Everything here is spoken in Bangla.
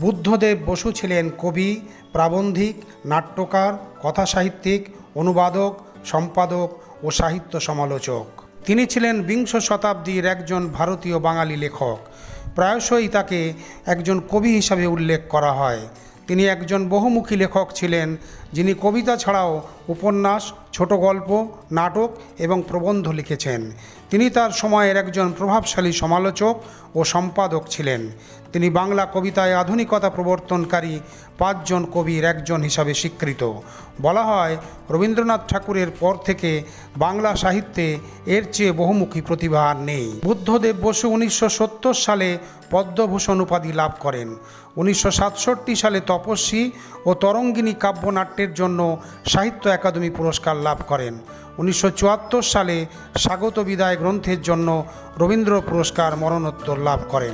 বুদ্ধদেব বসু ছিলেন কবি, প্রাবন্ধিক, নাট্যকার, কথাসাহিত্যিক, অনুবাদক, সম্পাদক ও সাহিত্য সমালোচক। তিনি ছিলেন বিংশ শতাব্দীর একজন ভারতীয় বাঙালি লেখক। প্রায়শই তাকে একজন কবি হিসাবে উল্লেখ করা হয়। তিনি একজন বহুমুখী লেখক ছিলেন, যিনি কবিতা ছাড়াও উপন্যাস, ছোট গল্প, নাটক এবং প্রবন্ধ লিখেছেন। তিনি তার সময়ের একজন প্রভাবশালী সমালোচক ও সম্পাদক ছিলেন। তিনি বাংলা কবিতায় আধুনিকতা প্রবর্তনকারী 5 জন কবির একজন হিসাবে স্বীকৃত। বলা হয়, রবীন্দ্রনাথ ঠাকুরের পর থেকে বাংলা সাহিত্যে এর চেয়ে বহুমুখী প্রতিভা আর নেই। বুদ্ধদেব বসু 1970 সালে পদ্মভূষণ উপাধি লাভ করেন। 1967 সালে তপস্বী ও তরঙ্গিনী কাব্যনাট্যের জন্য সাহিত্য একাডেমি পুরস্কার লাভ করেন। 1974 সালে স্বাগত বিদায় গ্রন্থের জন্য রবীন্দ্র পুরস্কার মরণোত্তর লাভ করেন।